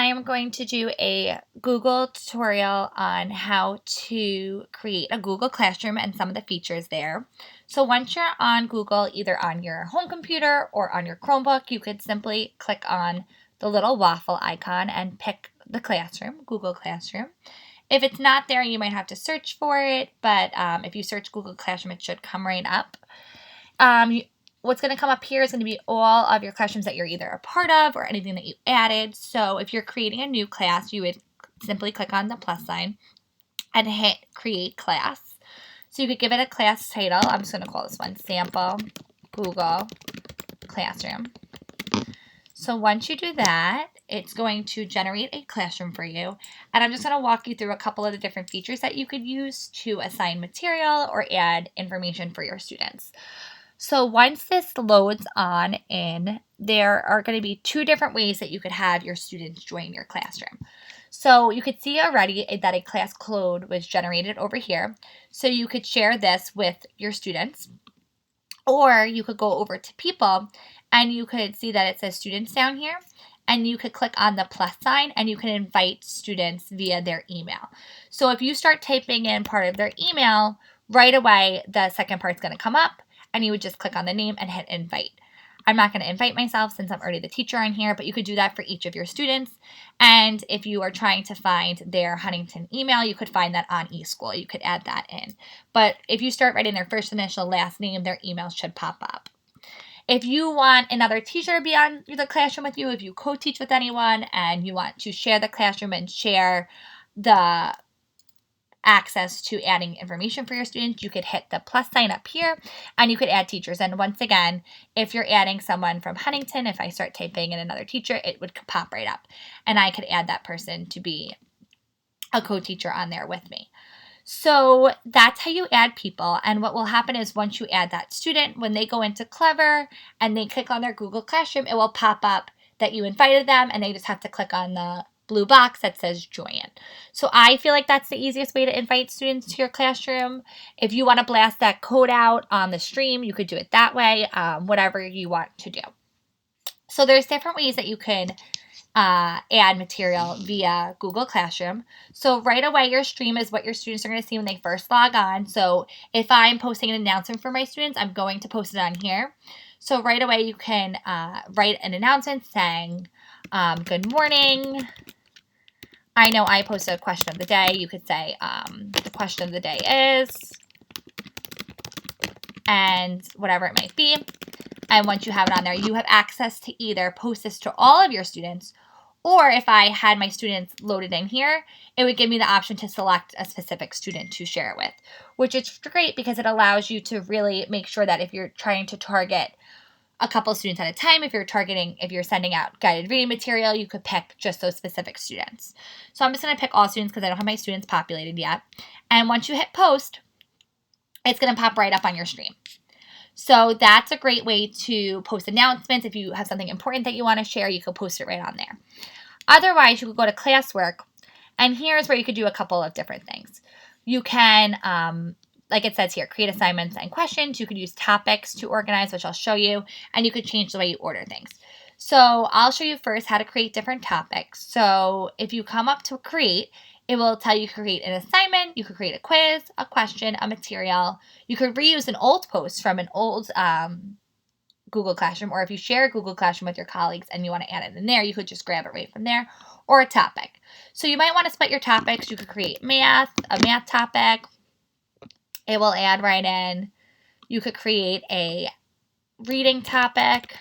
I am going to do a Google tutorial on how to create a Google Classroom and some of the features there. So once you're on Google, either on your home computer or on your Chromebook, you could simply click on the little waffle icon and pick the classroom, Google Classroom. If it's not there, you might have to search for it, but if you search Google Classroom, it should come right up. What's going to come up here is going to be all of your classrooms that you're either a part of or anything that you added. So if you're creating a new class, you would simply click on the plus sign and hit create class. So you could give it a class title. I'm just going to call this one Sample Google Classroom. So once you do that, it's going to generate a classroom for you. And I'm just going to walk you through a couple of the different features that you could use to assign material or add information for your students. So once this loads on in, there are going to be two different ways that you could have your students join your classroom. So you could see already that a class code was generated over here. So you could share this with your students, or you could go over to people and you could see that it says students down here. And you could click on the plus sign and you can invite students via their email. So if you start typing in part of their email, right away the second part's going to come up and you would just click on the name and hit invite. I'm not going to invite myself since I'm already the teacher on here, but you could do that for each of your students. And if you are trying to find their Huntington email, you could find that on eSchool. You could add that in. But if you start writing their first initial, last name, their email should pop up. If you want another teacher to be on the classroom with you, if you co-teach with anyone and you want to share the classroom and share the access to adding information for your students, you could hit the plus sign up here and you could add teachers. And once again, if you're adding someone from Huntington, if I start typing in another teacher, it would pop right up and I could add that person to be a co-teacher on there with me. So that's how you add people. And what will happen is once you add that student, when they go into Clever and they click on their Google Classroom, it will pop up that you invited them and they just have to click on the blue box that says join. So I feel like that's the easiest way to invite students to your classroom. If you want to blast that code out on the stream, you could do it that way, whatever you want to do. So there's different ways that you could add material via Google Classroom. So right away, your stream is what your students are going to see when they first log on. So if I'm posting an announcement for my students, I'm going to post it on here. So right away, you can write an announcement saying, good morning. I know I posted a question of the day. You could say the question of the day is, and whatever it might be. And once you have it on there, you have access to either post this to all of your students, or if I had my students loaded in here, it would give me the option to select a specific student to share it with, which is great because it allows you to really make sure that if you're trying to target a couple students at a time, if you're sending out guided reading material, you could pick just those specific students. So I'm just going to pick all students because I don't have my students populated yet. And once you hit post, it's going to pop right up on your stream. So that's a great way to post announcements. If you have something important that you want to share, you could post it right on there. Otherwise, you could go to classwork, and here's where you could do a couple of different things. You can, like it says here, create assignments and questions. You could use topics to organize, which I'll show you, and you could change the way you order things. So I'll show you first how to create different topics. So if you come up to create, it will tell you to create an assignment. You could create a quiz, a question, a material. You could reuse an old post from an old Google Classroom, or if you share Google Classroom with your colleagues and you want to add it in there, you could just grab it right from there, or a topic. So you might want to split your topics. You could create a math topic. It will add right in. You could create a reading topic.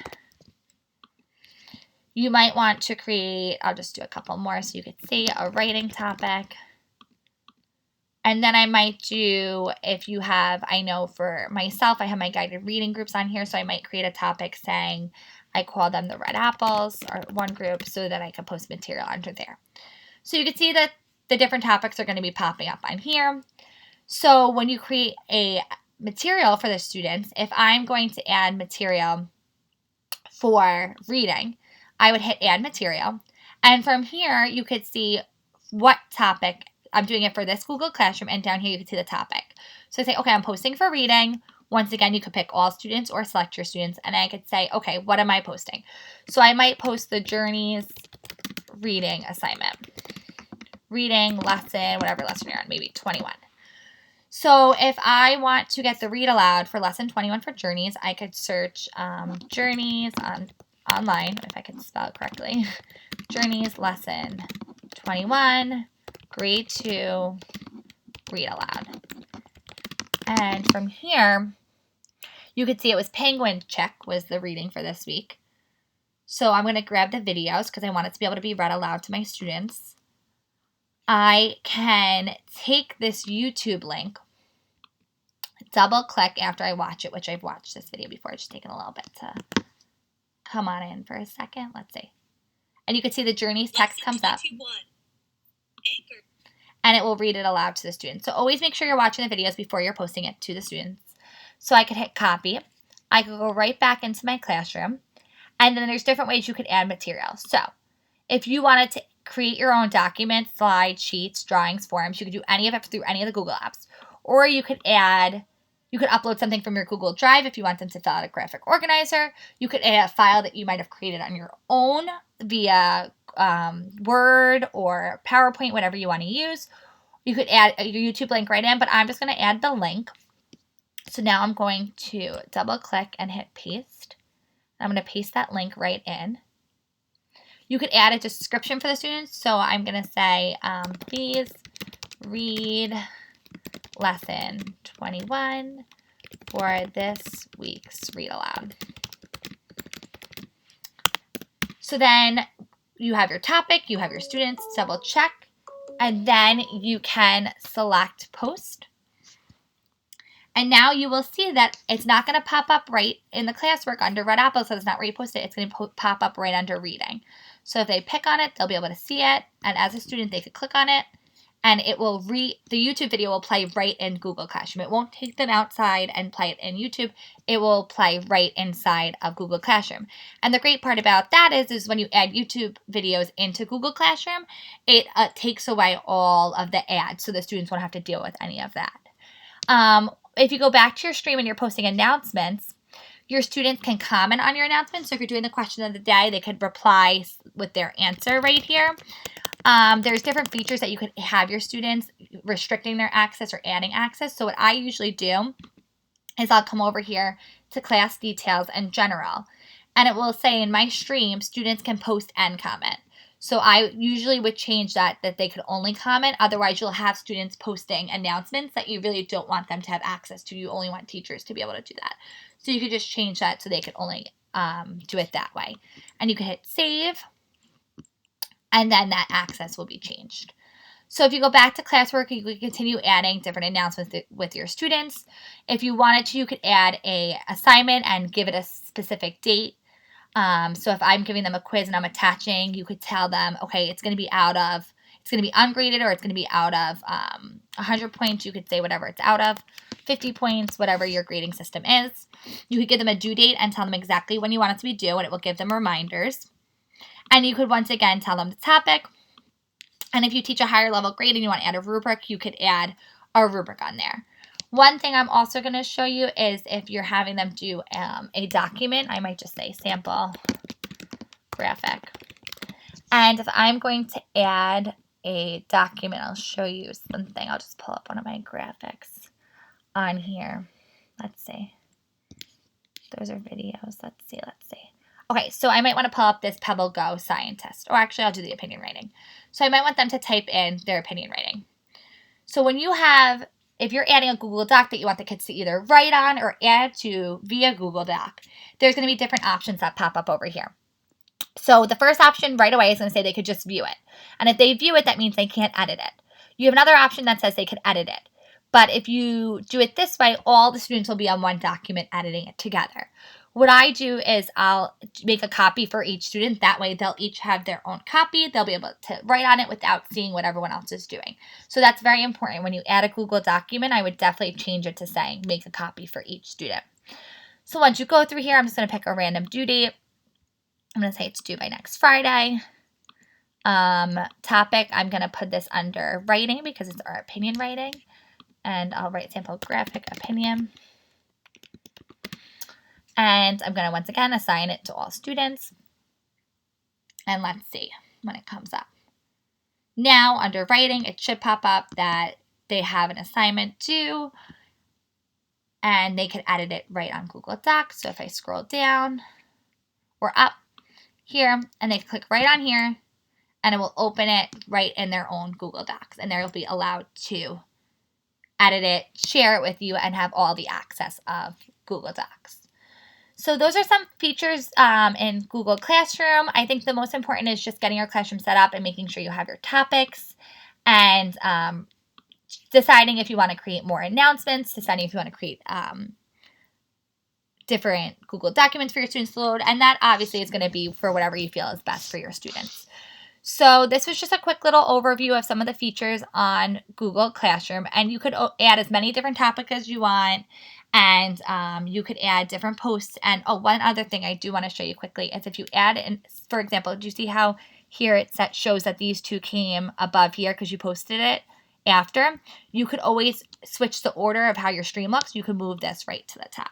You might want to create, I'll just do a couple more so you could see, a writing topic. And then I might do, if you have, I know for myself, I have my guided reading groups on here, so I might create a topic saying, I call them the red apples, or one group, so that I can post material under there. So you can see that the different topics are going to be popping up on here. So when you create a material for the students, if I'm going to add material for reading, I would hit add material. And from here, you could see what topic. I'm doing it for this Google Classroom, and down here you can see the topic. So I say, okay, I'm posting for reading. Once again, you could pick all students or select your students, and I could say, okay, what am I posting? So I might post the Journeys reading assignment. Reading lesson, whatever lesson you're on, maybe 21. So if I want to get the read aloud for lesson 21 for Journeys, I could search Journeys online, if I can spell it correctly. Journeys lesson 21, grade 2, read aloud. And from here, you could see it was Penguin Chick was the reading for this week. So I'm going to grab the videos because I want it to be able to be read aloud to my students. I can take this YouTube link, double click after I watch it, which I've watched this video before. It's just taking a little bit to come on in for a second. Let's see. And you can see the Journeys text comes up. And it will read it aloud to the students. So always make sure you're watching the videos before you're posting it to the students. So I could hit copy. I could go right back into my classroom. And then there's different ways you could add material. So if you wanted to create your own documents, slides, sheets, drawings, forms, you could do any of it through any of the Google apps. Or you could upload something from your Google Drive if you want them to fill out a graphic organizer. You could add a file that you might have created on your own via Word or PowerPoint, whatever you want to use. You could add your YouTube link right in, but I'm just going to add the link. So now I'm going to double click and hit paste. I'm going to paste that link right in. You could add a description for the students. So I'm going to say, please read lesson 21 for this week's read aloud. So then you have your topic, you have your students, double check, and then you can select post. And now you will see that it's not going to pop up right in the classwork under Red Apple, so it's not where you post it. It's going to pop up right under reading. So if they pick on it, they'll be able to see it. And as a student, they could click on it, and it will the YouTube video will play right in Google Classroom. It won't take them outside and play it in YouTube. It will play right inside of Google Classroom. And the great part about that is when you add YouTube videos into Google Classroom, it takes away all of the ads, so the students won't have to deal with any of that. If you go back to your stream and you're posting announcements, your students can comment on your announcements. So if you're doing the question of the day, they could reply with their answer right here. There's different features that you could have your students restricting their access or adding access. So what I usually do is I'll come over here to class details and general. And it will say in my stream, students can post and comment. So I usually would change that they could only comment. Otherwise, you'll have students posting announcements that you really don't want them to have access to. You only want teachers to be able to do that. So you could just change that so they could only do it that way. And you can hit save, and then that access will be changed. So if you go back to classwork, you could continue adding different announcements with your students. If you wanted to, you could add an assignment and give it a specific date. So if I'm giving them a quiz and I'm attaching, you could tell them, okay, it's going to be ungraded, or it's going to be out of 100 points. You could say whatever it's out of, 50 points, whatever your grading system is. You could give them a due date and tell them exactly when you want it to be due, and it will give them reminders. And you could once again tell them the topic. And if you teach a higher level grade and you want to add a rubric, you could add a rubric on there. One thing I'm also going to show you is if you're having them do a document, I might just say sample graphic. And if I'm going to add a document, I'll show you something. I'll just pull up one of my graphics on here. Let's see. Those are videos. Let's see. Okay, so I might want to pull up this Pebble Go scientist. Or actually, I'll do the opinion writing. So I might want them to type in their opinion writing. So if you're adding a Google Doc that you want the kids to either write on or add to via Google Doc, there's going to be different options that pop up over here. So the first option right away is going to say they could just view it. And if they view it, that means they can't edit it. You have another option that says they could edit it. But if you do it this way, all the students will be on one document editing it together. What I do is I'll make a copy for each student. That way they'll each have their own copy. They'll be able to write on it without seeing what everyone else is doing. So that's very important. When you add a Google document, I would definitely change it to saying make a copy for each student. So once you go through here, I'm just going to pick a random due date. I'm going to say it's due by next Friday. Topic, I'm going to put this under writing because it's our opinion writing. And I'll write sample graphic opinion. And I'm going to once again assign it to all students. And let's see. when it comes up. Now, under writing, it should pop up that they have an assignment due, and they can edit it right on Google Docs. So if I scroll down or up here, and they click right on here, and it will open it right in their own Google Docs, and they'll be allowed to edit it, share it with you, and have all the access of Google Docs. So those are some features in Google Classroom. I think the most important is just getting your classroom set up and making sure you have your topics, and deciding if you want to create more announcements, deciding if you want to create different Google documents for your students to load, and that obviously is going to be for whatever you feel is best for your students. So this was just a quick little overview of some of the features on Google Classroom, and you could add as many different topics as you want, and you could add different posts. And one other thing I do want to show you quickly is if you add in, for example, do you see how here it shows that these two came above here because you posted it after? You could always switch the order of how your stream looks. You could move this right to the top.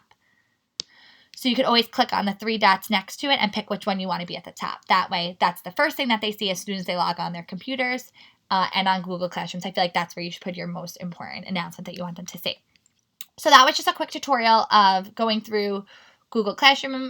So you could always click on the three dots next to it and pick which one you want to be at the top. That way, that's the first thing that they see as soon as they log on their computers and on Google Classrooms. I feel like that's where you should put your most important announcement that you want them to see. So that was just a quick tutorial of going through Google Classroom